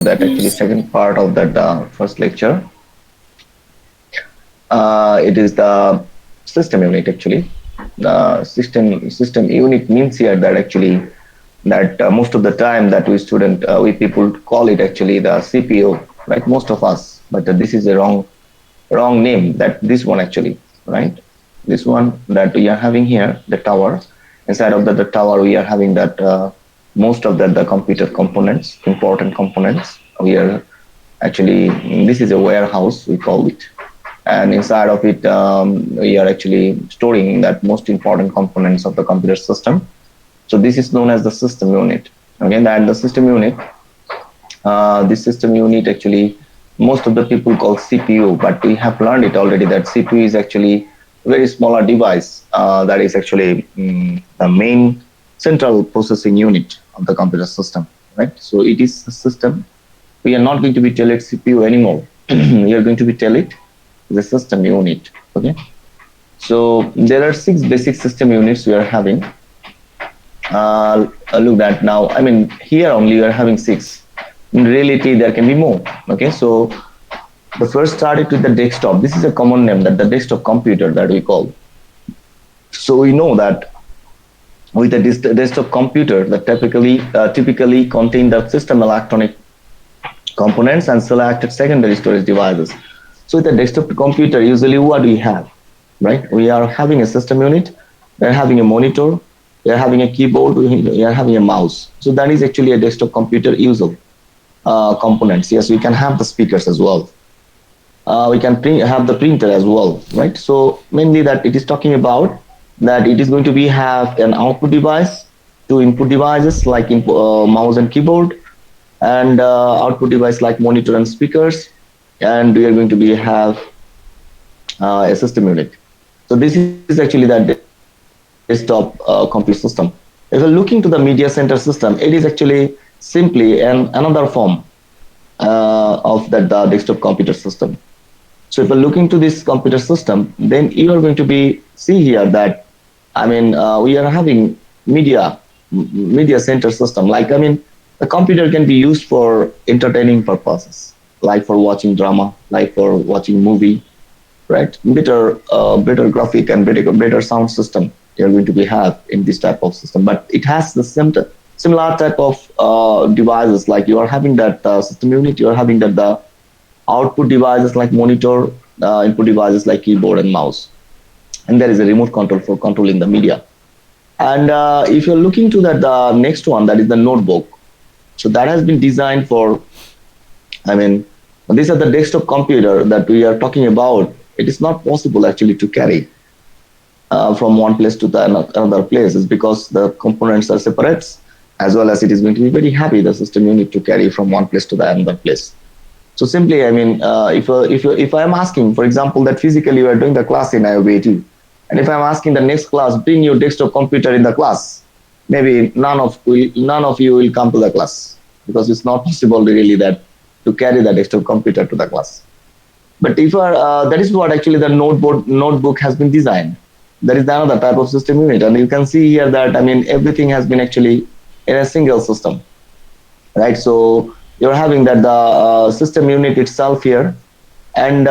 that actually Yes. second part of that first lecture. It is the system unit actually. The system unit means here that actually that most of the time that we people call it actually the CPU, right? Most of us, but this is a wrong name. That this one actually, right? This one that we are having here, the tower. Inside of the tower, we are having that most of the computer components, important components. We are actually this is a warehouse we call it, and inside of it we are actually storing that most important components of the computer system. So this is known as the system unit. Okay, and the system unit, this system unit actually most of the people call CPU, but we have learned it already that CPU is actually a very smaller device that is actually the main central processing unit of the computer system, right? So it is a system. We are not going to be tell it CPU anymore. We are going to be tell it the system unit. Okay, so there are six basic system units we are having. Look at now. I mean, here only we are having six. In reality, there can be more. Okay, so the first started with the desktop. This is a common name that the desktop computer that we call. So we know that with a desktop computer that typically contain the system electronic components and selected secondary storage devices. So with a desktop computer, usually what do we have, right? We are having a system unit, we are having a monitor, we are having a keyboard, we are having a mouse. So that is actually a desktop computer usual components. Yes, we can have the speakers as well. We can have the printer as well, right? So mainly that it is talking about that it is going to be have an output device, two input devices like mouse and keyboard, and output device like monitor and speakers, and we are going to be have a system unit. So this is actually the desktop computer system. If you're looking to the media center system, it is actually simply another form of that the desktop computer system. So if you're looking to this computer system, then you are going to be see here that we are having media center system. Like the computer can be used for entertaining purposes, like for watching drama, like for watching movie, right? Better graphic and better sound system you're going to be have in this type of system. But it has the similar type of devices. Like you are having that system unit, you are having that the output devices like monitor, input devices like keyboard and mouse, and there is a remote control for controlling the media. And if you're looking to that the next one, that is the notebook. So that has been designed for, I mean, these are the desktop computer that we are talking about. It is not possible actually to carry from one place to the another place, is because the components are separate, as well as it is going to be very heavy the system you need to carry from one place to the another place. So simply, if I'm asking, for example, that physically you are doing the class in IOBAT, and if I'm asking the next class, bring your desktop computer in the class, maybe none of you will come to the class, because it's not possible really that to carry the desktop computer to the class. But if that is what actually the notebook has been designed. There is another type of system unit, and you can see here that everything has been actually in a single system, right? So you're having that the system unit itself here, and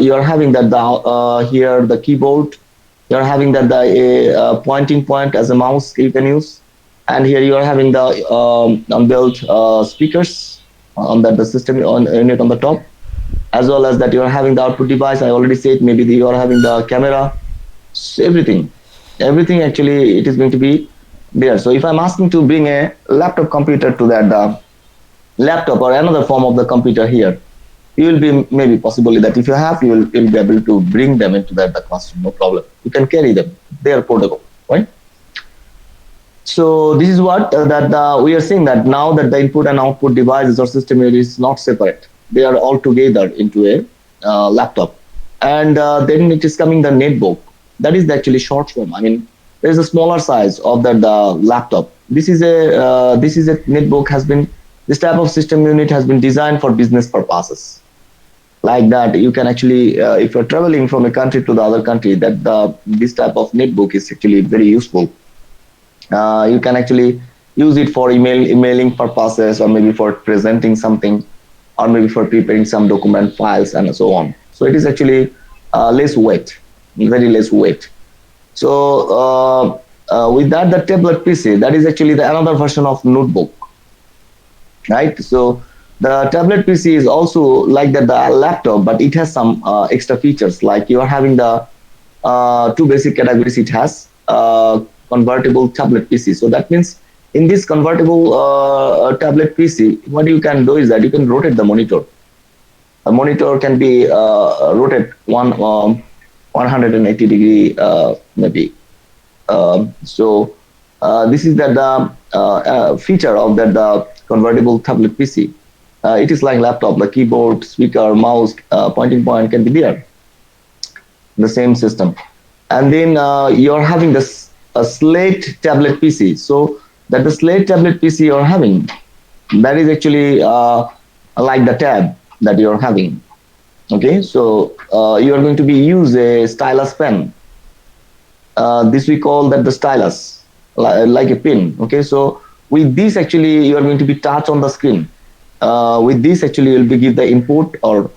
you're having that the here the keyboard, you're having that the pointing point as a mouse you can use, and here you are having the built speakers on that the system on unit on the top, as well as that you are having the output device. I already said maybe you are having the camera. So everything actually it is going to be there. So if I'm asking to bring a laptop computer to that laptop or another form of the computer here, you will be maybe possibly that if you have, you'll be able to bring them into the classroom, no problem. You can carry them. They are portable, right? So this is what that we are seeing, that now that the input and output devices or system is not separate, they are all together into a laptop. And then it is coming the netbook. That is actually short form. There is a smaller size of that laptop. This is a netbook has been, this type of system unit has been designed for business purposes. Like that, you can actually, if you're traveling from a country to the other country, that this type of netbook is actually very useful. You can actually use it for emailing purposes, or maybe for presenting something, or maybe for preparing some document files and so on. So it is actually less weight, very less weight. So with that, the tablet PC, that is actually another version of notebook, right? So the tablet PC is also like that the laptop, but it has some extra features. Like you are having the two basic categories. It has convertible tablet PC. So that means in this convertible tablet PC, what you can do is that you can rotate the monitor. A monitor can be rotate 180 degree, maybe. So this is the feature of that the convertible tablet PC. It is like laptop, the keyboard, speaker, mouse, pointing point can be there, the same system. And then you're having this a slate tablet PC. So that the slate tablet PC you're having, that is actually like the tab that you're having. Okay, so you are going to be use a stylus pen. This we call that the stylus, like a pin. Okay, so with this actually you are going to be touch on the screen. With this actually you'll be give the input, or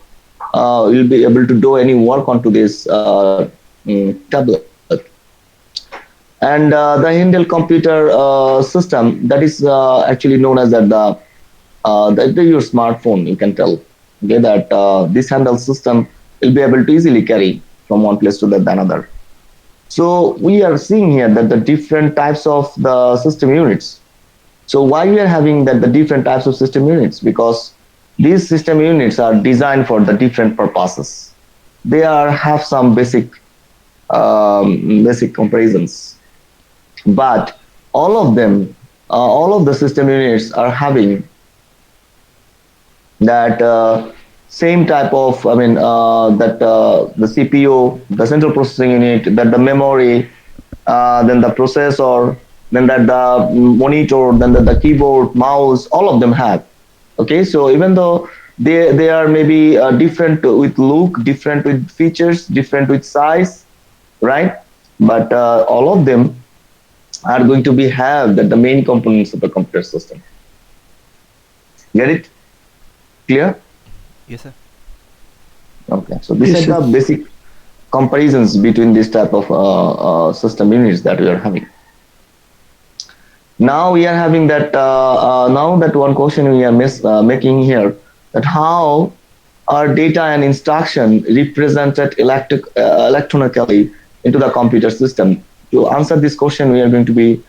you'll be able to do any work onto this tablet. And the Intel computer system, that is actually known as that your smartphone, you can tell, okay, that this handheld system will be able to easily carry from one place to the another. So we are seeing here that the different types of the system units. So why we are having that the different types of system units? Because these system units are designed for the different purposes. They are have some basic comparisons, but all of them, all of the system units are having that same type of, I mean, the CPU, the central processing unit, that the memory, then the processor, then that the monitor, then the keyboard, mouse, all of them have. Okay, so even though they are maybe different with look, different with features, different with size, right? But all of them are going to be have that the main components of the computer system. Get it? Clear? Yes, sir. Okay. So these Yes, are sir. the basic comparisons between this type of system units that we are having. Now we are having that. Now that one question we are making here, that how are data and instruction represented electronically into the computer system? To answer this question, we are going to be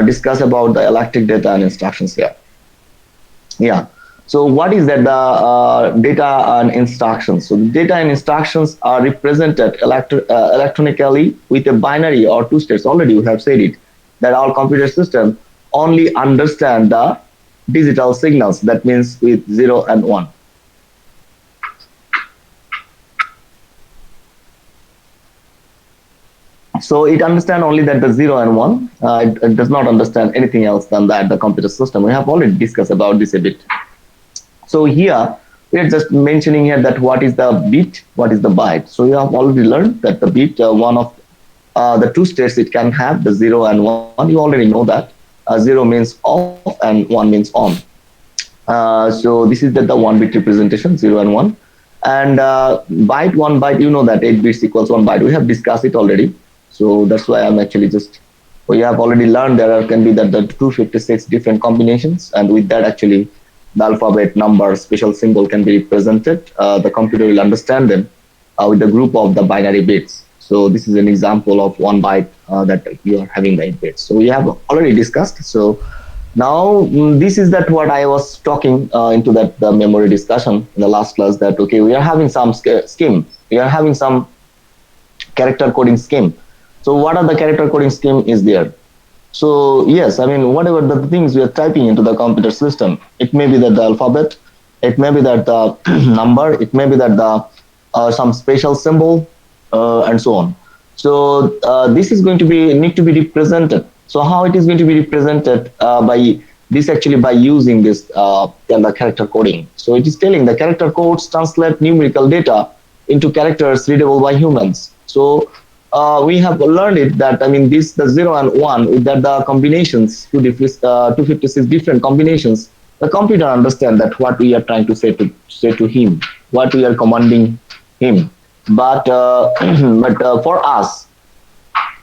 discuss about the electric data and instructions here. Yeah. So what is that? The data and instructions. So the data and instructions are represented electronically with a binary or two states. Already you have said it, that our computer system only understand the digital signals. That means with 0 and 1. So it understands only that the 0 and 1. It does not understand anything else than that, the computer system. We have already discussed about this a bit. So here we are just mentioning here that what is the bit, what is the byte. So you have already learned that the bit, one of the two states it can have, the 0 and 1. You already know that 0 means off and 1 means on. So this is the 1 bit representation, 0 and 1. And byte, 1 byte, you know that 8 bits equals 1 byte. We have discussed it already. So that's why I'm actually just, we have already learned there can be that the 256 different combinations, and with that actually the alphabet, number, special symbol can be represented. The computer will understand them with the group of the binary bits. So this is an example of 1 byte that you are having the 8 bits. So we have already discussed. So now this is that what I was talking into that the memory discussion in the last class, that okay, we are having some scheme, we are having some character coding scheme. So what are the character coding scheme is there? So yes, I mean, whatever the things we are typing into the computer system, it may be that the alphabet, it may be that the number, it may be that the some special symbol, and so on. So this is going to be need to be represented. So how it is going to be represented by this, actually by using this the character coding. So it is telling the character codes translate numerical data into characters readable by humans. So we have learned it that, I mean, this the 0 and 1 with that the combinations 256 different combinations the computer understand that what we are trying to say to him, what we are commanding him. But but for us,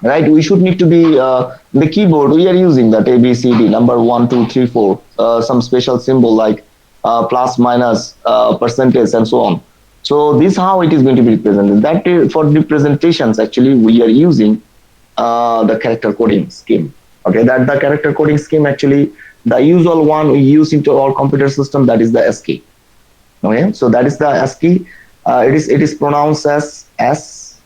right, we should need to be the keyboard. We are using that A B C D number 1 2 3 4, some special symbol like plus minus percentage and so on. So this how it is going to be represented. That for representations actually we are using the character coding scheme. Okay, that the character coding scheme actually the usual one we use into our computer system, that is the ASCII. Okay, so that is the ASCII. It is pronounced as S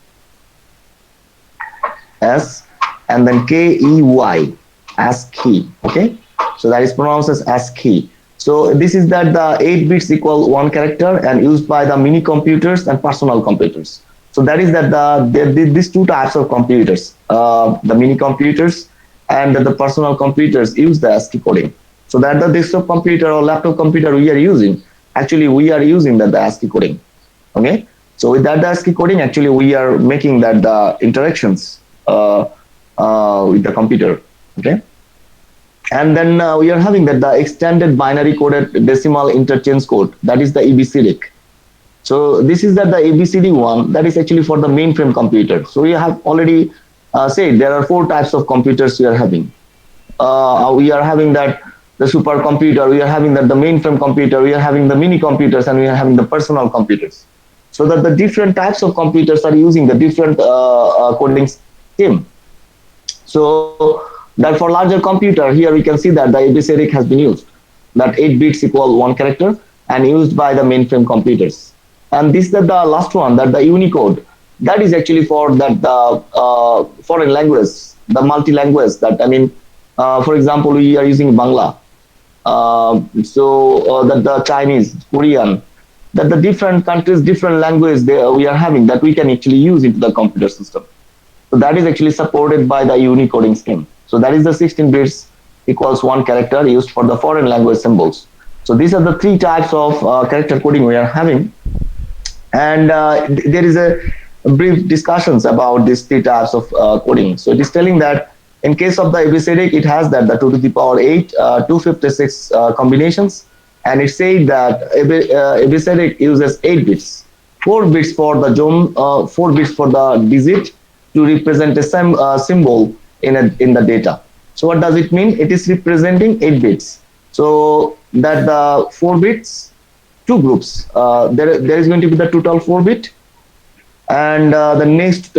and then KEY, ASCII. Okay, so that is pronounced as ASCII. So this is that the 8 bits equal one character and used by the mini computers and personal computers. So that is that these two types of computers, the mini computers and the personal computers use the ASCII coding. So that the desktop computer or laptop computer we are using, actually we are using the ASCII coding. Okay, so with that the ASCII coding, actually we are making that the interactions with the computer. Okay, and then we are having that the extended binary coded decimal interchange code, that is the EBCDIC. So this is that the ABCD one, that is actually for the mainframe computer. So we have already said there are 4 types of computers we are having. We are having that the supercomputer, we are having that the mainframe computer, we are having the mini computers, and we are having the personal computers. So that the different types of computers are using the different coding scheme. So that for larger computer, here we can see that the ABCDIC has been used. That 8 bits equal one character and used by the mainframe computers. And this is the last one, that the Unicode, that is actually for that the foreign language, the multi-language. That I mean, for example, we are using Bangla, so that the Chinese, Korean, that the different countries, different language we are having, that we can actually use into the computer system. So that is actually supported by the Unicoding scheme. So that is the 16 bits equals one character used for the foreign language symbols. So these are the 3 types of character coding we are having. And there is a brief discussions about these 3 types of coding. So it is telling that in case of the ABCDIC, it has that the 2 to the power 8, 256 combinations, and it said that ABCDIC uses 8 bits, 4 bits for the zone, 4 bits for the digit to represent a symbol in the data. So what does it mean? It is representing 8 bits. So that the 4 bits, 2 groups. There is going to be the total 4 bit, and the next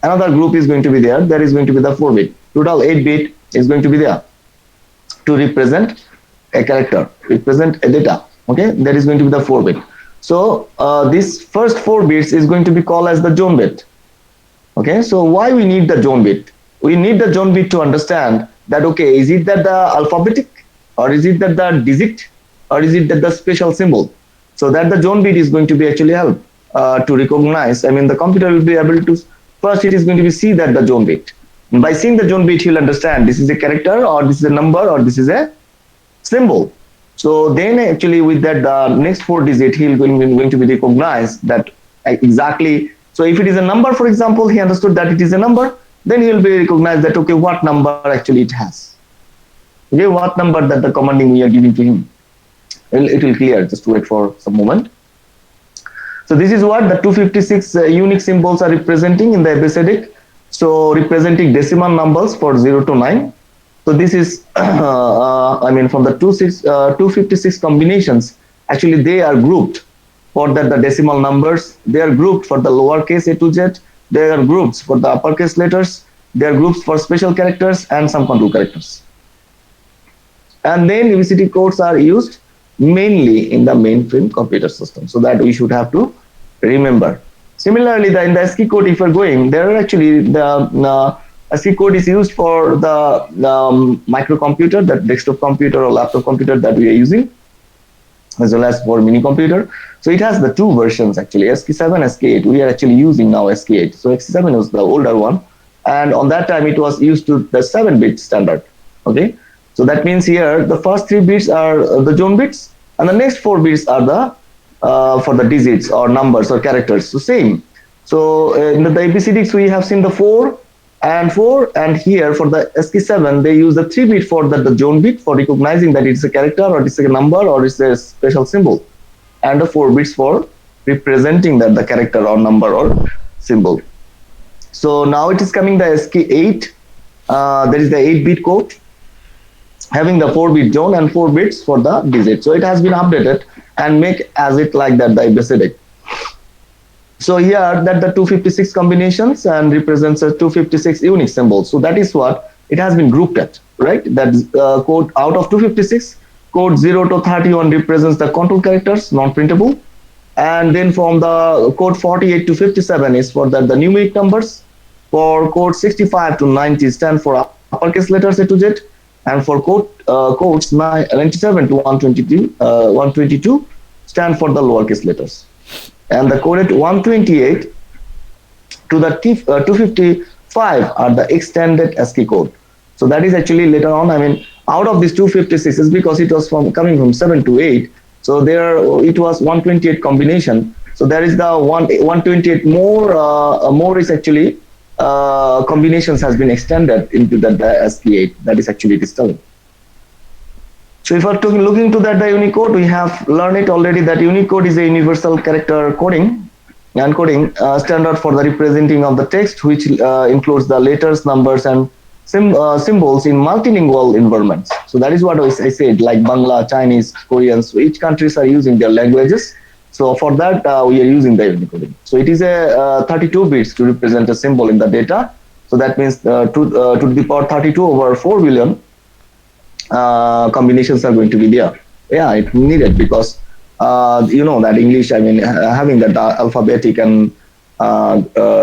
another group is going to be there. There is going to be the 4 bit. Total 8 bit is going to be there to represent a character, represent a data. Okay, there is going to be the 4 bit. So this first 4 bits is going to be called as the zone bit. Okay, so why we need the zone bit? We need the zone bit to understand that, okay, is it that the alphabetic, or is it that the digit, or is it that the special symbol? So that the zone bit is going to be actually help to recognize. I mean, the computer will be able to, first it is going to be see that the zone bit. By seeing the zone bit, he'll understand this is a character, or this is a number, or this is a symbol. So then actually with that the next 4 digit, he'll going to be recognized that exactly. So if it is a number, for example, he understood that it is a number, then he will be recognized that, okay, what number actually it has. Okay, what number that the commanding we are giving to him. It will clear, just wait for some moment. So this is what the 256 unique symbols are representing in the ABCDIC. So representing decimal numbers for 0 to 9. So this is, I mean, from the 256 combinations, actually they are grouped for that the decimal numbers. They are grouped for the lowercase a to z. They are groups for the uppercase letters. They are groups for special characters and some control characters. And then ABCD codes are used mainly in the mainframe computer system. So that we should have to remember. Similarly, in the ASCII code, if you're going, there are actually the ASCII code is used for the microcomputer, that desktop computer or laptop computer that we are using, as well as for mini computer. So it has the 2 versions actually, ASCII 7, ASCII 8. We are actually using now ASCII 8. So ASCII 7 was the older one, and on that time it was used to the 7-bit standard. Okay, so that means here the first 3 bits are the zone bits, and the next 4 bits are the for the digits or numbers or characters. So same. So in the ABCDs we have seen the 4, And here for the ASCII7, they use the 3-bit for the zone bit for recognizing that it's a character or it's a number or it's a special symbol, and the 4 bits for representing that the character or number or symbol. So now it is coming the ASCII8. There is the 8-bit code having the 4-bit zone and 4 bits for the digit. So it has been updated and make as it like that the ABCD. So here that the 256 combinations and represents a 256 unique symbols. So that is what it has been grouped at, right? That code out of 256, code 0 to 31 represents the control characters, non-printable. And then from the code 48 to 57 is for the numeric numbers. For code 65 to 90 stand for uppercase letters A to Z. And for codes 97 to 122 stand for the lowercase letters. And the coded 128 to the 255 are the extended ASCII code. So that is actually later on, I mean, out of these 256 is because it was coming from 7 to 8. So there it was 128 combination. So there is the 128 more is actually combinations has been extended into the ASCII8. That is actually it is telling. So if we're looking to that the Unicode, we have learned it already that Unicode is a universal character coding and coding standard for the representing of the text, which includes the letters, numbers, and symbols in multilingual environments. So that is what I said, like Bangla, Chinese, Korean. So each countries are using their languages. So for that, we are using the Unicode. So it is a 32 bits to represent a symbol in the data. So that means to the power 32 over 4 billion combinations are going to be there. Yeah, it needed because you know that English, I mean, having that alphabetic and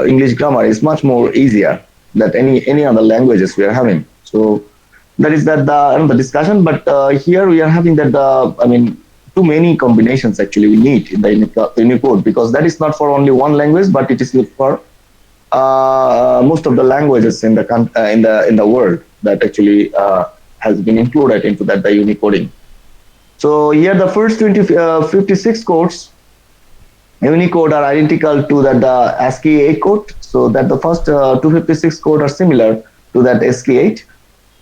English grammar is much more easier than any other languages we are having. So that is that the discussion. But here we are having that I mean, too many combinations actually we need in the Unicode, because that is not for only one language, but it is for most of the languages in the world that actually has been included into that the Unicoding. So here the first 56 codes Unicode are identical to that the ASCII8 code. So that the first 256 code are similar to that ASCII8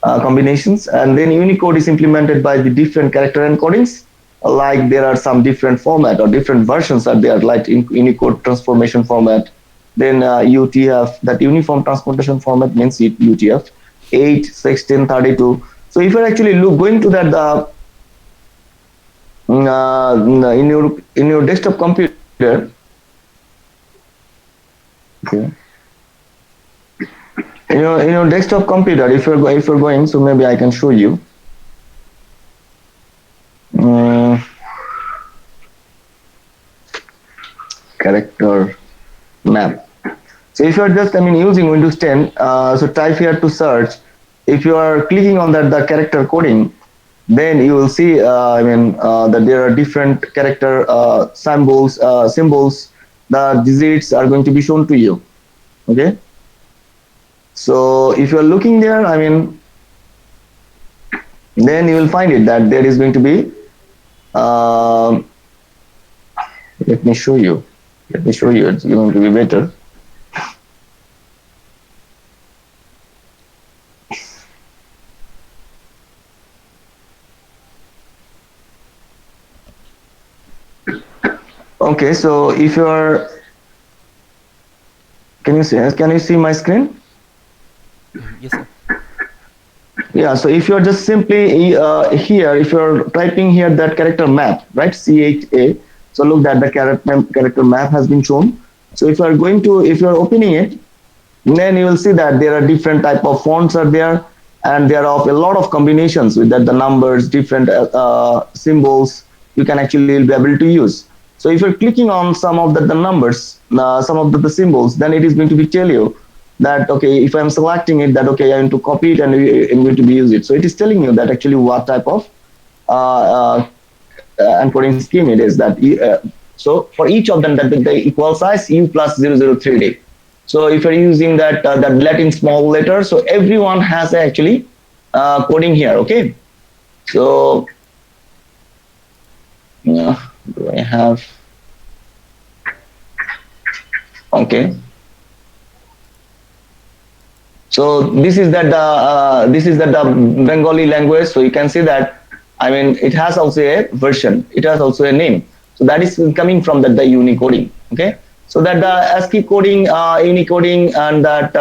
combinations, and then Unicode is implemented by the different character encodings. Like there are some different format or different versions are there, like in Unicode transformation format. Then UTF, that uniform transformation format means UTF 8, 16, 32. So if you're actually going to that in your desktop computer, okay, in your desktop computer, if you're going, so maybe I can show you. Character map. So if you are just, I mean, using Windows 10, so type here to search. If you are clicking on that the character coding, then you will see, I mean, that there are different character symbols. The digits are going to be shown to you. Okay. So if you are looking there, I mean, then you will find it that there is going to be. Let me show you. It's going to be better. Okay, so if you are, can you see my screen? Yes, sir. Yeah, so if you are just simply here, if you are typing here that character map, right, C8A, so look that the character map has been shown. So if you are opening it, then you will see that there are different type of fonts are there, and there are a lot of combinations with that the numbers, different symbols you can actually be able to use. So if you're clicking on some of the numbers, some of the symbols, then it is going to be tell you that, okay, if I'm selecting it, that, okay, I want to copy it and I'm going to be use it. So it is telling you that actually what type of encoding scheme it is that. So for each of them, that the equal size U plus 003D. So if you're using that Latin small letter, so everyone has actually coding here. Okay. So do I have? Okay. So this is that the Bengali language. So you can see that, I mean, it has also a version, it has also a name. So that is coming from the Unicoding. Okay, so that the ASCII coding, Unicoding, and that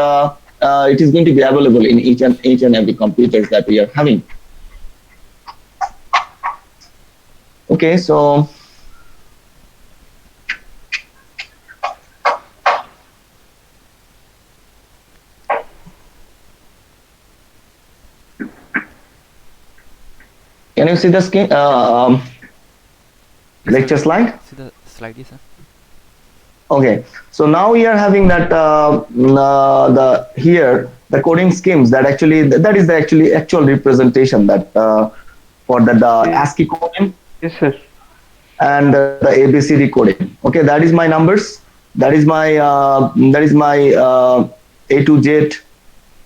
it is going to be available in each and every computers that we are having. Okay, so can you see the screen, Yes, lecture sir. slide? See the slide, yes, sir. Okay, so now we are having that the here the coding schemes that actually that is the actual representation that for the Yes, ASCII coding yes, sir. and the ABCD coding. Okay, that is my numbers. That is my A to Z,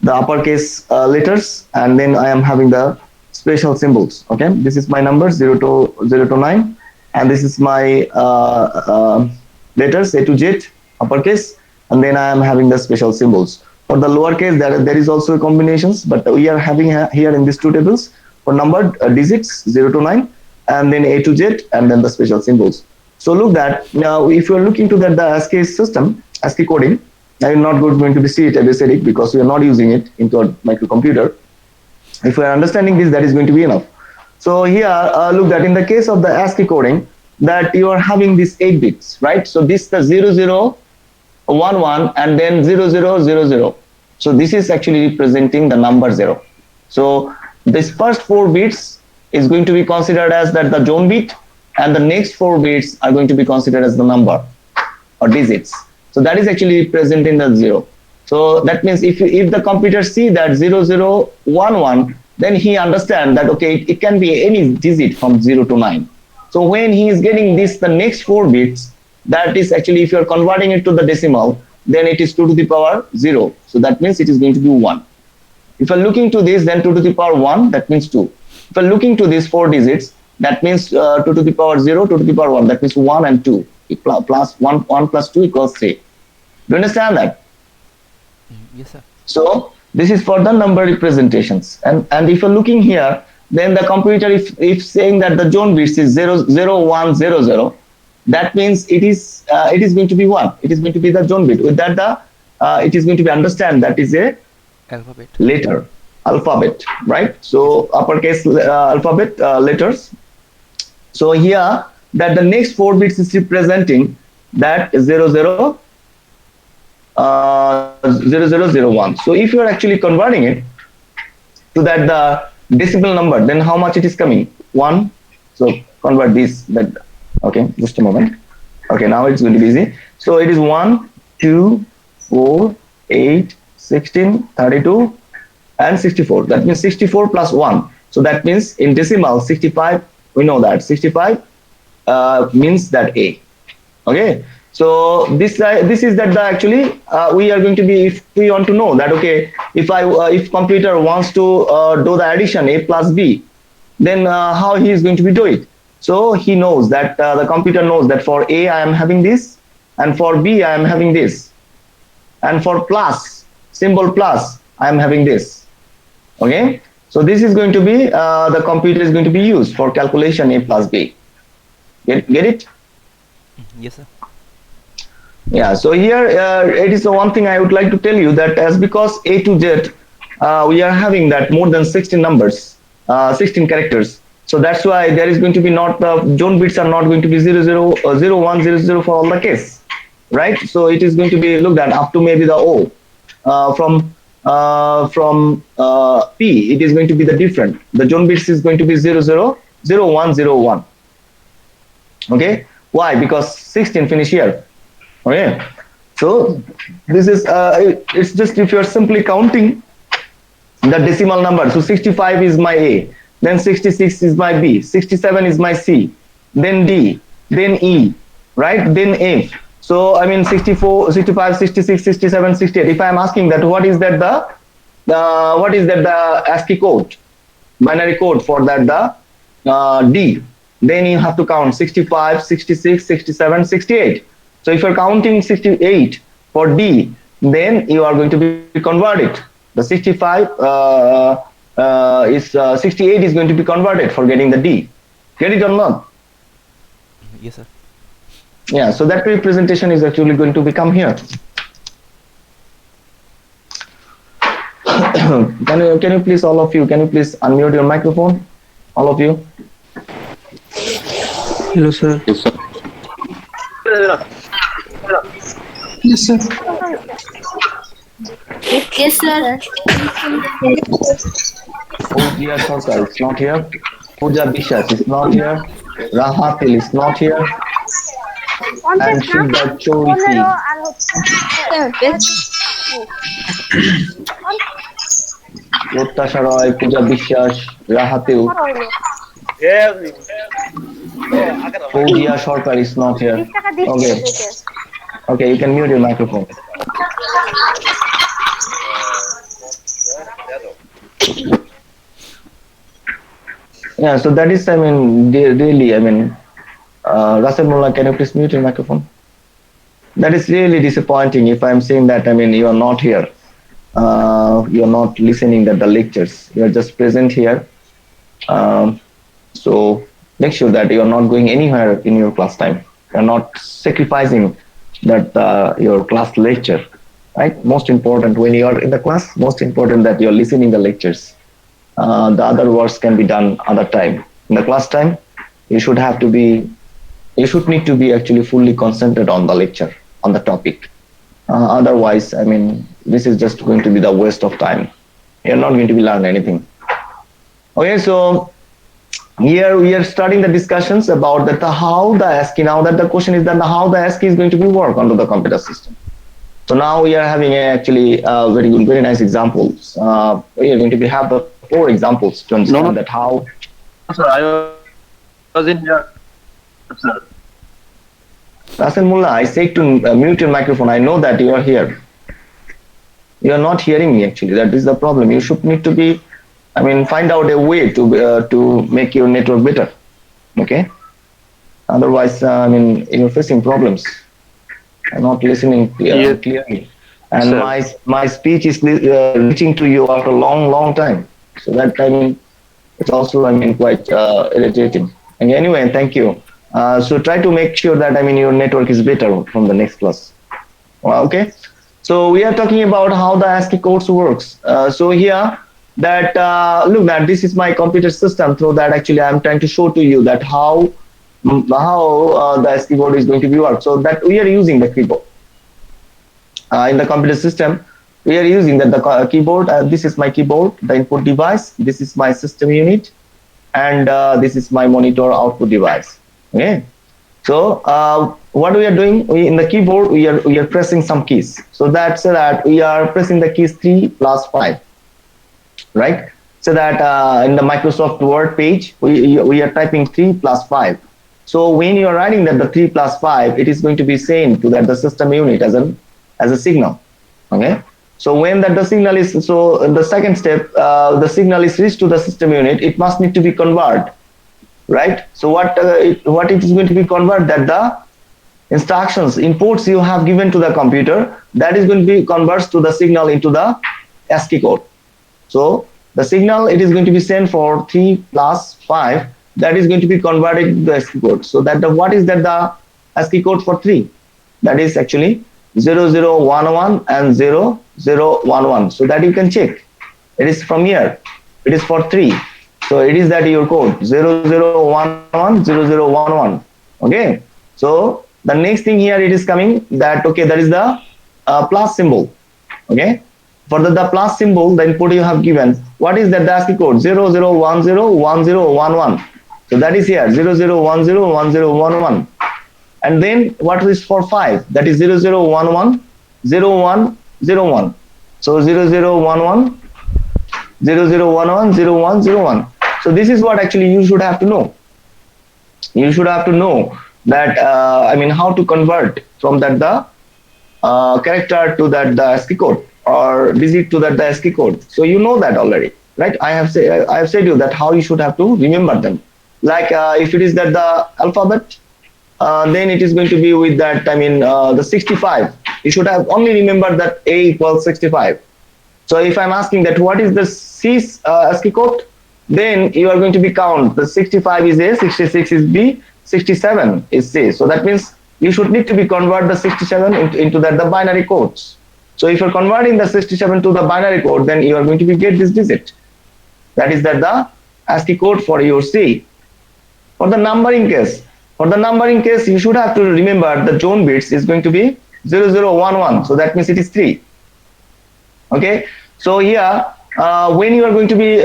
the uppercase letters, and then I am having the special symbols. Okay, this is my number 0 to 9, and this is my letters A to Z, uppercase, and then I am having the special symbols. For the lowercase, there is also combinations, but we are having here in these two tables for numbered digits 0 to 9, and then A to Z, and then the special symbols. So look that now, if you are looking to that the ASCII system, ASCII coding, I am not going to be see it ABCD because we are not using it into a microcomputer. If we are understanding this, that is going to be enough. So here, look that in the case of the ASCII coding, that you are having these 8 bits, right? So this the 0011 and then 0000. So this is actually representing the number 0. So this first 4 bits is going to be considered as that the zone bit, and the next 4 bits are going to be considered as the number or digits. So that is actually representing the 0. So that means if the computer see that 0011, then he understand that okay, it can be any digit from 0 to 9. So when he is getting this, the next 4 bits, that is actually, if you are converting it to the decimal, then it is 2 to the power 0. So that means it is going to be 1. If you're looking to this, then 2 to the power 1, that means 2. If you're looking to these 4 digits, that means 2 to the power 0, 2 to the power 1, that means 1 and 2. Plus 1 plus 2 equals 3. Do you understand that? Yes, sir. So this is for the number representations. And if you're looking here, then the computer, if saying that the zone bits is 00100, that means it is going to be 1. It is going to be the zone bit. With that, it is going to be understand that is a Alphabet. letter, alphabet, right? So uppercase alphabet letters. So here, that the next 4 bits is representing that 0001. So if you are actually converting it to that the decimal number, then how much it is coming? 1. So convert this. That okay, just a moment. Okay, now it's going to be easy. So it is 1, 2, 4, 8, 16, 32, and 64. That means 64 plus 1. So that means in decimal 65. We know that 65 means that A. Okay. So this is that the actually we are going to be, if we want to know that okay, if computer wants to do the addition A plus B, then how he is going to be do it? So he knows that the computer knows that for A I am having this, and for B I am having this, and for plus symbol plus I am having this. Okay, so this is going to be the computer is going to be used for calculation A plus B. Get it? Yes, sir. Yeah, so here it is the one thing I would like to tell you, that as because A to Z we are having that more than 16 numbers, 16 characters. So that's why there is going to be not zone bits are not going to be 00 or 0100 for all the case, right? So it is going to be looked at up to maybe the O. From P, it is going to be the different. The zone bits is going to be 000101. Okay, why? Because 16 finish here. Okay, so this is it's just if you are simply counting the decimal number. So 65 is my A, then 66 is my B, 67 is my C, then D, then E, right? Then F. So I mean 64, 65, 66, 67, 68. If I am asking that what is that the ASCII code, binary code for that the D, then you have to count 65, 66, 67, 68. So if you're counting 68 for D, then you are going to be converted. The 65 is 68 is going to be converted for getting the D. Get it or not? Yes, sir. Yeah, so that representation is actually going to become here. Can you please, all of you, can you please unmute your microphone? All of you. Hello, sir. Yes, sir. Yes, sir. Yes, sir. Pooja Sarkar is not here. Pooja Bishas is not here. Rahatil is not here. And Shiva Chorisi. Prottasha Roy, Pooja Bishas, Rahatil. Pooja Sarkar is not here. Okay. Okay, you can mute your microphone. Yeah, so that is, I mean, really, I mean, Russell Mullah, can you please mute your microphone? That is really disappointing if I'm saying that, I mean, you are not here. You are not listening at the lectures. You are just present here. So make sure that you are not going anywhere in your class time. You are not sacrificing that your class lecture, right? Most important when you are in the class, most important that you are listening the lectures. The other works can be done other time. In the class time, you should need to be actually fully concentrated on the lecture, on the topic. Otherwise, I mean, this is just going to be the waste of time. You're not going to be learn anything. Okay, so here we are starting the discussions about that how the ASCII. Now that the question is that how the ASCII is going to be work onto the computer system. So now we are having actually very good, very nice examples. We are going to have the 4 examples to understand that how. Sir, I was in here. Sir. Rasul Mullah, I said to mute your microphone. I know that you are here. You are not hearing me actually. That is the problem. You should need to be, I mean, find out a way to make your network better. Okay. Otherwise, I mean, you're facing problems. I'm not listening clearly, and Sir. my speech is reaching to you after a long time. So that, I mean, it's also, I mean, quite irritating. And anyway, thank you. So try to make sure that, I mean, your network is better from the next class. Okay. So we are talking about how the ASCII codes works. So here that look, that this is my computer system. Through that, actually, I'm trying to show to you that how the ASCII code is going to be worked. So that we are using the keyboard in the computer system. We are using that the keyboard. This is my keyboard, the input device. This is my system unit, and this is my monitor output device. Okay. So what we are doing, in the keyboard, we are pressing some keys. So that's that we are pressing the keys 3 plus 5, right? So that in the Microsoft Word page, we are typing 3 plus 5. So when you are writing that the 3 plus 5, it is going to be sent to that the system unit as a signal. Okay. So when that the signal is, so in the second step, the signal is reached to the system unit, it must need to be converted, right? So what it is going to be converted, that the instructions, inputs you have given to the computer, that is going to be converted to the signal into the ASCII code. So the signal, it is going to be sent for 3 plus 5, that is going to be converted to the ASCII code. So that what is that the ASCII code for 3? That is actually 0011 and 0011. So that you can check. It is from here. It is for 3. So it is that your code 0011 0011. Okay. So the next thing here it is coming that, okay, that is the plus symbol. Okay. For the plus symbol, the input you have given, what is that the ASCII code? 00101011. So that is here 00101011. And then what is for 5? That is 00110101. So 0011 00110101. So this is what actually you should have to know. You should have to know that I mean, how to convert from that the character to that the ASCII code, or digit to that the ASCII code. So you know that already, right? I have said you that how you should have to remember them. Like if it is that the alphabet, then it is going to be with that, I mean, the 65. You should have only remembered that A equals 65. So if I'm asking that what is the C ASCII code, then you are going to be count the 65 is A, 66 is B, 67 is C. So that means you should need to be convert the 67 into that the binary codes. So if you're converting the 67 to the binary code, then you are going to be get this digit. That is that the ASCII code for your C. For the numbering case, you should have to remember the zone bits is going to be 0011. So that means it is 3. Okay. So here, when you are going to be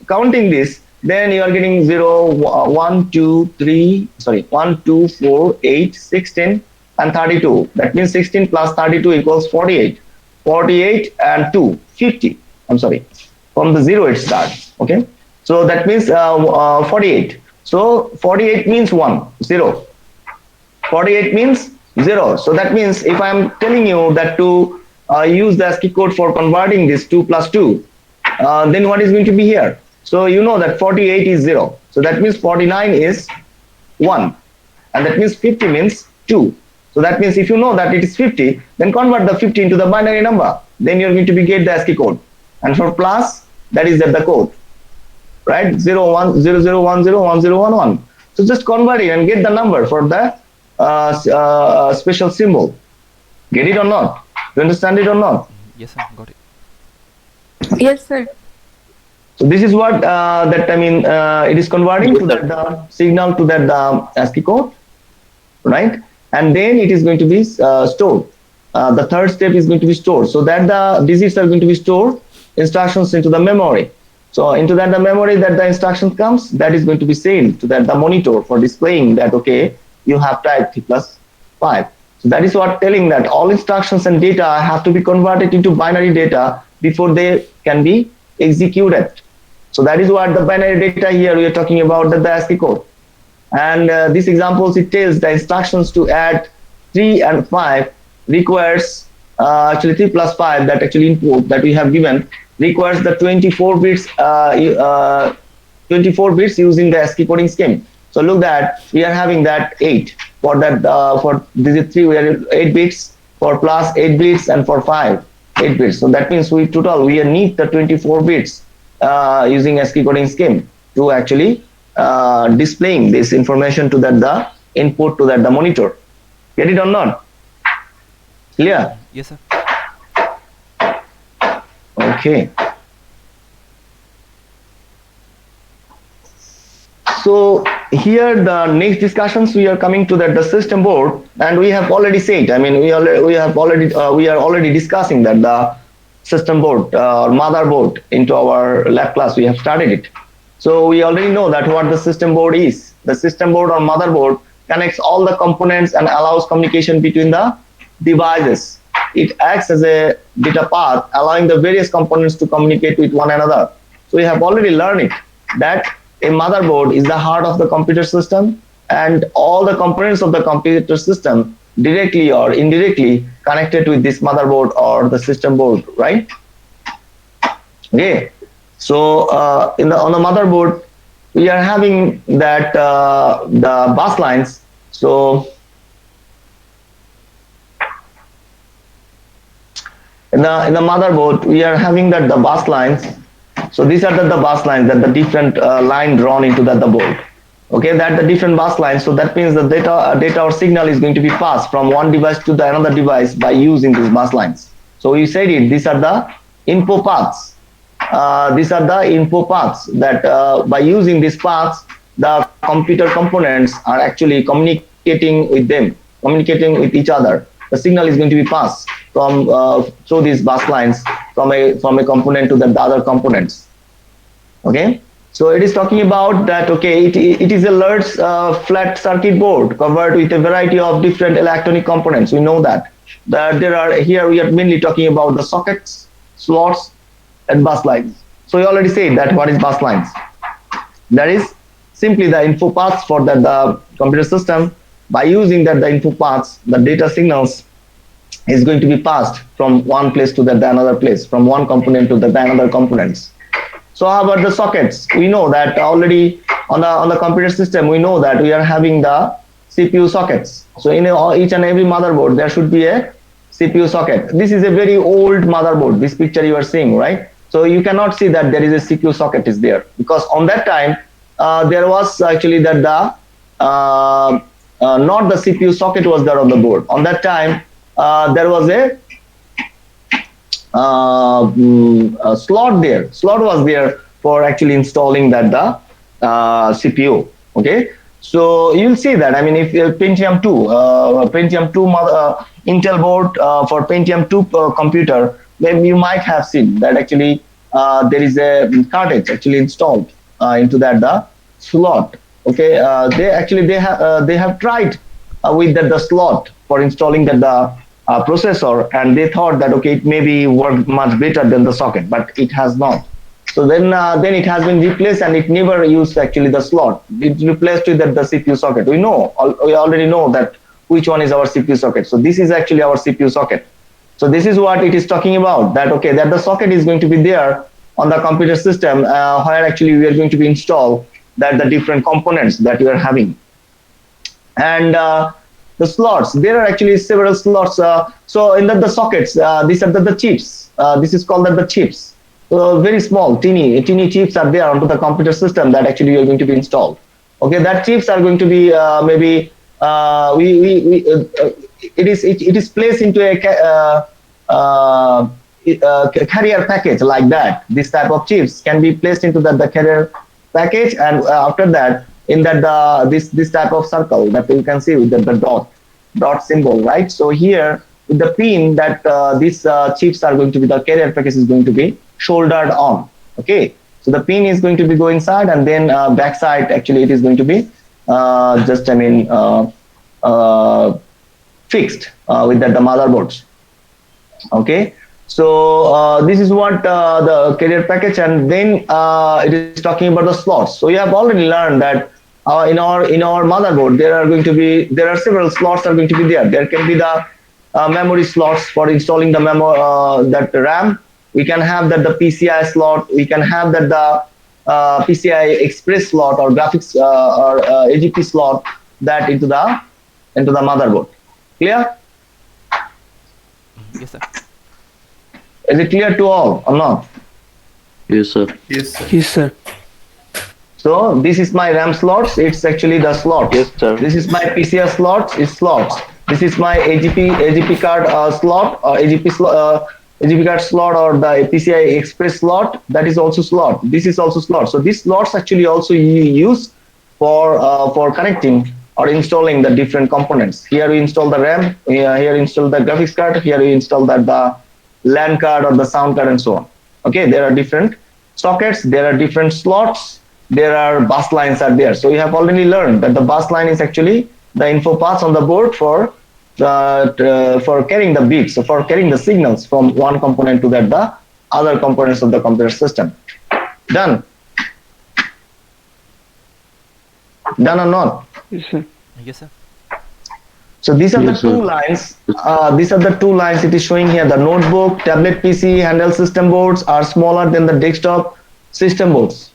counting this, then you are getting 0, 1, 2, 3, sorry, 1, 2, 4, 8, 16, and 32. That means 16 plus 32 equals 48. 48 and 2, 50. I'm sorry. From the 0 it starts. Okay. So that means 48. So 48 means 1, 0. 48 means 0. So that means if I'm telling you that to use the ASCII code for converting this 2 plus 2, then what is going to be here? So you know that 48 is 0. So that means 49 is 1. And that means 50 means 2. So that means if you know that it is 50, then convert the 50 into the binary number. Then you're going to be get the ASCII code. And for plus, that is the code. Right? 0, 1, 0, 0, 1, 0, 1, 0, 1, 1. So just convert it and get the number for the special symbol. Get it or not? You understand it or not? Yes, sir. Got it. Yes, sir. So this is what it is converting to that signal to that ASCII code, right? And then it is going to be stored. The third step is going to be stored. So that the digits are going to be stored, instructions into the memory. So into that the memory that the instruction comes, that is going to be sent to that the monitor for displaying that, okay, you have typed 3 plus 5. So that is what telling that all instructions and data have to be converted into binary data before they can be executed. So that is what the binary data here we are talking about, the ASCII code. And these examples, it tells the instructions to add 3 and 5 requires actually 3 plus 5, that actually input that we have given requires the 24 bits 24 bits using the ASCII coding scheme. So look that we are having that 8 for that for digit 3 we are 8 bits, for plus 8 bits, and for 5 8 bits. So that means we need the 24 bits using ASCII coding scheme to actually displaying this information to that the input to that the monitor. Get it or not? Clear? Yes, sir. Okay. So here the next discussions we are coming to that the system board, and we have already said, I mean we are already discussing that the system board or motherboard into our lab class. We have started it. So we already know that what the system board is. The system board or motherboard connects all the components and allows communication between the devices. It acts as a data path, allowing the various components to communicate with one another. So we have already learned it, that a motherboard is the heart of the computer system, and all the components of the computer system directly or indirectly connected with this motherboard or the system board, right? Okay. So on the motherboard, we are having that the bus lines. So in the motherboard, we are having that the bus lines. So these are the bus lines, that the different line drawn into the board. Okay, that the different bus lines. So that means the data or signal is going to be passed from one device to the another device by using these bus lines. So we said it. These are the info paths. These are the info paths that by using these paths, the computer components are actually communicating with them, communicating with each other. The signal is going to be passed from through these bus lines from a component to the other components. Okay, so it is talking about that. Okay, it is a large flat circuit board covered with a variety of different electronic components. We know that there are, here we are mainly talking about the sockets, slots, and bus lines. So we already said that what is bus lines. That is simply the info paths for that the computer system. By using that the info paths, the data signals is going to be passed from one place to the another place, from one component to the another components. So how about the sockets? We know that already on the computer system, we know that we are having the CPU sockets. So in each and every motherboard, there should be a CPU socket. This is a very old motherboard. This picture you are seeing, right? So you cannot see that there is a CPU socket is there, because on that time there was actually that the not the CPU socket was there on the board. On that time there was a slot there. Slot was there for actually installing that the CPU. Okay, so you'll see that. I mean, if Pentium 2 Intel board for Pentium 2 computer, then you might have seen that actually there is a cartridge actually installed into that the slot. Okay, they have tried with the slot for installing that the processor, and they thought that okay, it maybe work much better than the socket, but it has not. So then it has been replaced, and it never used actually the slot. It replaced with the CPU socket. We already know that which one is our CPU socket. So this is actually our CPU socket. So this is what it is talking about, that okay, that the socket is going to be there on the computer system where actually we are going to be install that the different components that we are having. And the slots, there are actually several slots. So in the sockets, these are the chips. This is called the chips. Very small, teeny chips are there onto the computer system that actually you are going to be installed. Okay, that chips are going to be maybe it is placed into a carrier package like that. This type of chips can be placed into the carrier package, and after that, in that this type of circle that you can see with the dot symbol, right? So here with the pin that these chips are going to be, the carrier package is going to be shouldered on. Okay, so the pin is going to be go inside, and then backside actually it is going to be just fixed with the motherboards. Okay, so this is what the carrier package, and then it is talking about the slots. So you have already learned that in our motherboard there are several slots are going to be there. There can be the memory slots for installing the that RAM. We can have that the PCI slot. We can have that the PCI Express slot or graphics or AGP slot that into the motherboard. Clear? Yes, sir. Is it clear to all or not? Yes, sir. Yes, sir. Yes, sir. So this is my RAM slots. It's actually the slot. Yes, sir. This is my PCI slots. It's slots. This is my AGP card slot or AGP card slot, or the PCI Express slot. That is also slot. This is also slot. So these slots actually also you use for connecting or installing the different components. Here we install the RAM. Here we install the graphics card. Here we install that the LAN card or the sound card and so on. Okay, there are different sockets. There are different slots. There are bus lines are there. So you have already learned that the bus line is actually the info paths on the board for carrying the bits, so for carrying the signals from one component to the other components of the computer system. Done? Done or not? Yes, sir. Yes, sir. So these are the Yes, two sir. lines. These are the two lines it is showing here. The notebook, tablet PC, handheld system boards are smaller than the desktop system boards.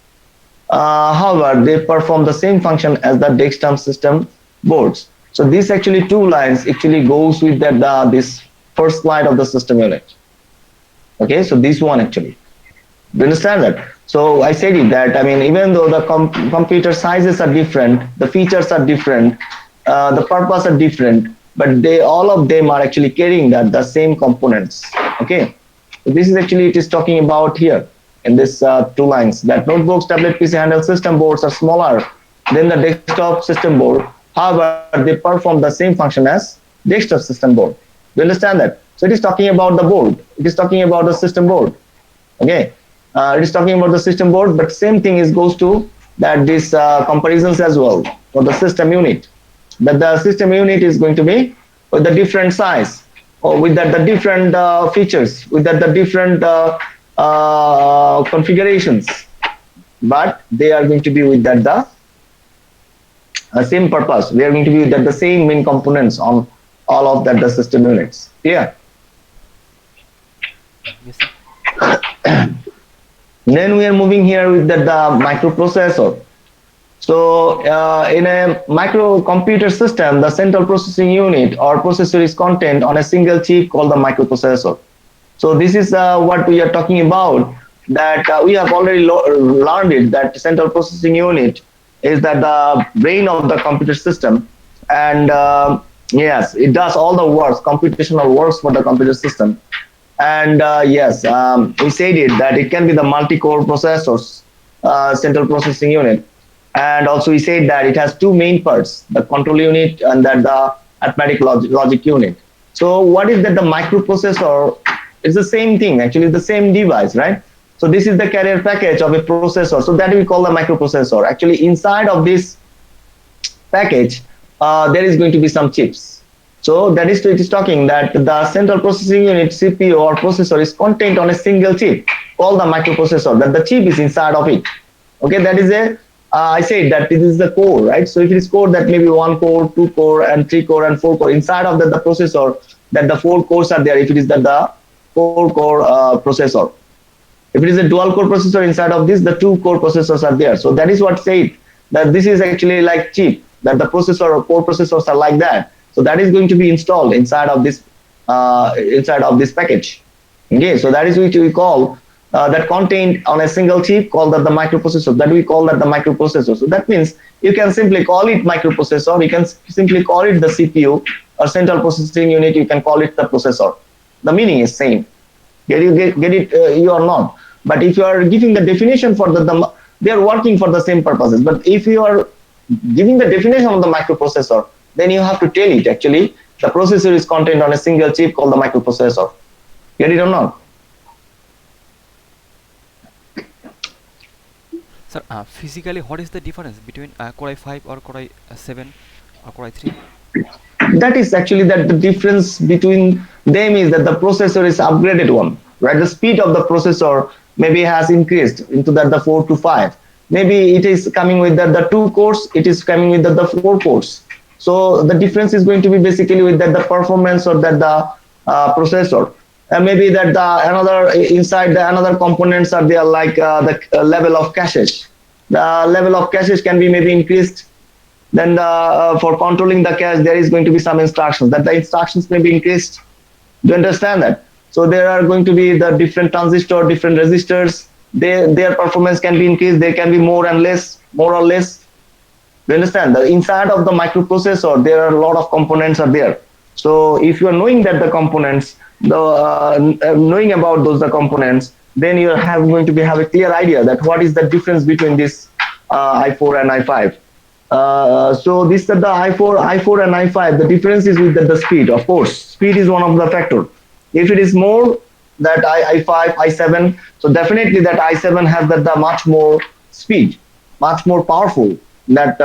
However, they perform the same function as the desktop system boards. So this actually two lines actually goes with that this first slide of the system unit. Okay, so this one actually. Do you understand that? So I said it that, I mean, even though the computer sizes are different, the features are different, the purpose are different, but all of them are actually carrying the same components. Okay, so this is actually it is talking about here in this two lines, that notebooks, tablet PC, handheld system boards are smaller than the desktop system board. However, they perform the same function as desktop system board. Do you understand that? So it is talking about the board. It is talking about the system board. Okay, it is talking about the system board, but same thing goes to that these comparisons as well for the system unit. That the system unit is going to be with the different size, or with the different features, with the different configurations, but they are going to be with the same purpose. We are going to be with the same main components on all of the system units. Yeah. Yes, sir. Then we are moving here with the microprocessor. So in a microcomputer system, the central processing unit or processor is contained on a single chip called the microprocessor. So this is what we are talking about. That we have already learned it. That central processing unit is that the brain of the computer system, and yes, it does all the works, computational works for the computer system. And yes, we said it that it can be the multi-core processors, central processing unit, and also we said that it has two main parts: the control unit and that the arithmetic logic unit. So what is that? The microprocessor is the same thing. Actually, the same device, right? So this is the carrier package of a processor. So that we call the microprocessor. Actually, inside of this package, there is going to be some chips. So that is it is talking that the central processing unit CPU or processor is contained on a single chip called the microprocessor. That the chip is inside of it. Okay, that is a I said that it is the core, right? So if it is core, that may be one core, two core, and three core, and four core. Inside of the processor, that the four cores are there. If it is that the four core processor. If it is a dual core processor, inside of this, the two core processors are there. So that is what said that this is actually like chip, that the processor or core processors are like that. So that is going to be installed inside of this package. Okay, so that is which we call that contained on a single chip called that the microprocessor. That we call that the microprocessor. So that means you can simply call it microprocessor. You can simply call it the CPU or central processing unit. You can call it the processor. The meaning is same. Get it? You are not. But if you are giving the definition for they are working for the same purposes. But if you are giving the definition of the microprocessor, then you have to tell it actually the processor is contained on a single chip called the microprocessor. Get it or not? Sir, physically, what is the difference between Core i5 or Core i7 or Core i3? That is actually that the difference between them is that the processor is upgraded one, right? The speed of the processor maybe has increased into that the 4 to 5. Maybe it is coming with the 2 cores, it is coming with the 4 cores. So the difference is going to be basically with that the performance or that the processor. And maybe that the another inside the another components are there like the level of caches. The level of caches can be maybe increased. Then for controlling the cache, there is going to be some instructions that the instructions may be increased. Do you understand that? So there are going to be the different transistor, different resistors. Their performance can be increased. There can be more and less, more or less. Do you understand? The inside of the microprocessor, there are a lot of components are there. So if you are knowing that the components, knowing about those the components, then you are going to have a clear idea that what is the difference between this i4 and i5. So this that the i4 and i5, the difference is with the speed. Of course, speed is one of the factor. If it is more that i5, i7, so definitely that i7 has that the much more speed, much more powerful that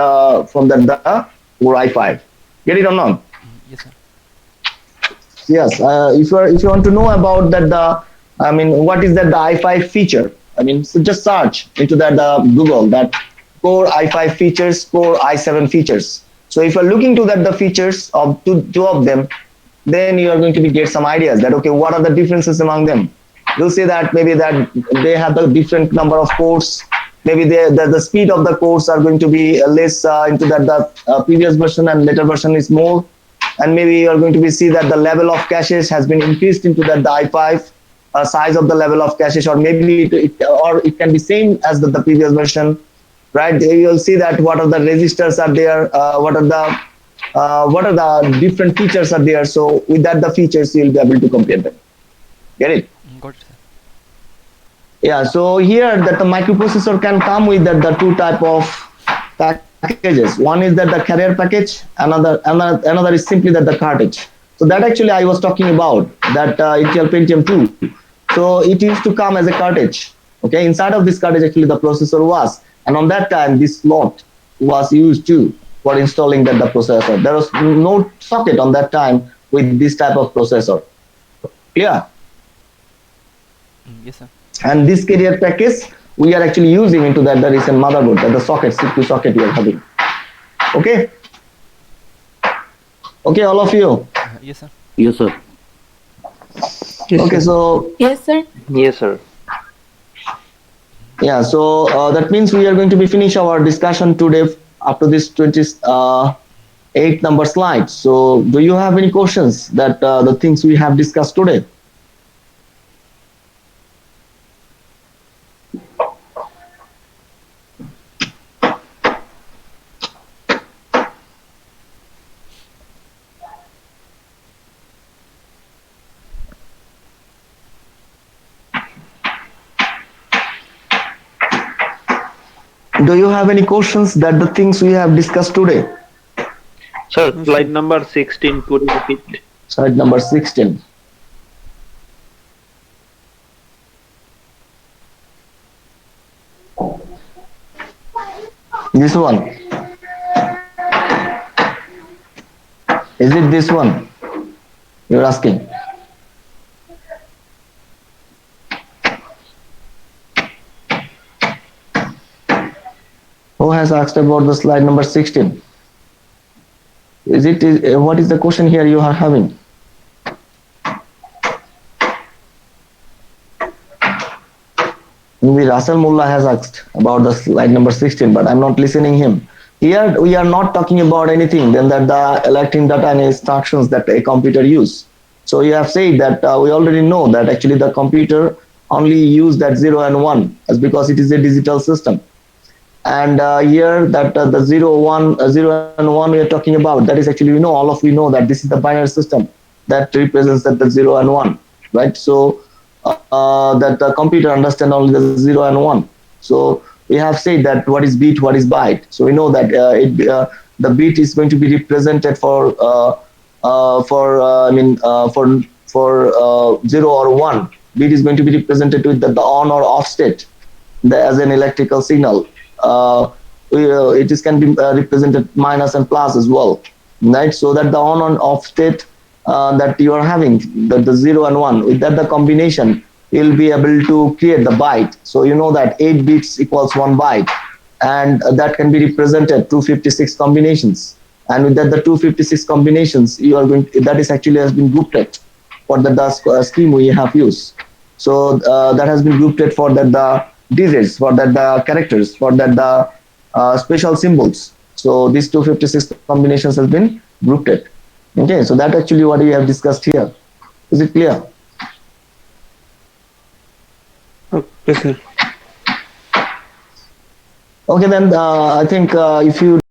from the or i5. Get it or not? Yes, sir. Yes. If you want to know about that what is that the i5 feature? So just search into that Google that Core i5 features, Core i7 features. So if you're looking to that the features of two of them, then you are going to get some ideas that okay, what are the differences among them? You'll see that maybe that they have the different number of cores. Maybe the speed of the cores are going to be less into that the previous version and later version is more. And maybe you are going to see that the level of caches has been increased into that the i5 size of the level of caches, or maybe it can be same as the previous version. Right, you'll see that what are the resistors are there, what are the different features are there. So with that the features you'll be able to compare them. Get it? Got it, sir. Yeah. So here that the microprocessor can come with the two type of packages. One is that the carrier package. Another is simply that the cartridge. So that actually I was talking about that Intel Pentium 2. So it used to come as a cartridge. Okay, inside of this cartridge actually the processor was. And on that time, this slot was used too for installing the processor. There was no socket on that time with this type of processor. Clear? Yes, sir. And this carrier package we are actually using into the recent motherboard, that the socket, CPU socket we are having. Okay? Okay, all of you? Yes, sir. Yes, sir. Okay, so Yes, sir. Yes, sir. Yeah, so that means we are going to be finish our discussion today up to this 28 number slide. So do you have any questions that the things we have discussed today? Do you have any questions that the things we have discussed today? Sir, No, slide sir. number 16, could you repeat? Slide number 16. This one. Is it this one? You're asking. Who has asked about the slide number 16? What is the question here you are having? Maybe Russell Mullah has asked about the slide number 16, but I'm not listening him. Here we are not talking about anything than that the electric data and instructions that a computer use. So you have said that we already know that actually the computer only use that 0 and 1 as because it is a digital system. And here that the 0 and 1 we are talking about, that is actually, all of we know that this is the binary system that represents that the 0 and 1, right? So that the computer understand only the 0 and 1. So we have said that what is bit, what is byte. So we know that the bit is going to be represented for 0 or 1. Bit is going to be represented with the on or off state as an electrical signal. It is can be represented minus and plus as well, right? So that the on and off state that you are having, the 0 and 1, with that the combination, you'll be able to create the byte. So you know that 8 bits equals 1 byte, and that can be represented 256 combinations. And with that the 256 combinations, you are going that is actually has been grouped for the scheme we have used. So that has been grouped for that the digits, for that the characters, for that the special symbols. So these 256 combinations has been grouped. Okay, so that actually what we have discussed here. Is it clear? Okay, sir. Okay, then I think if you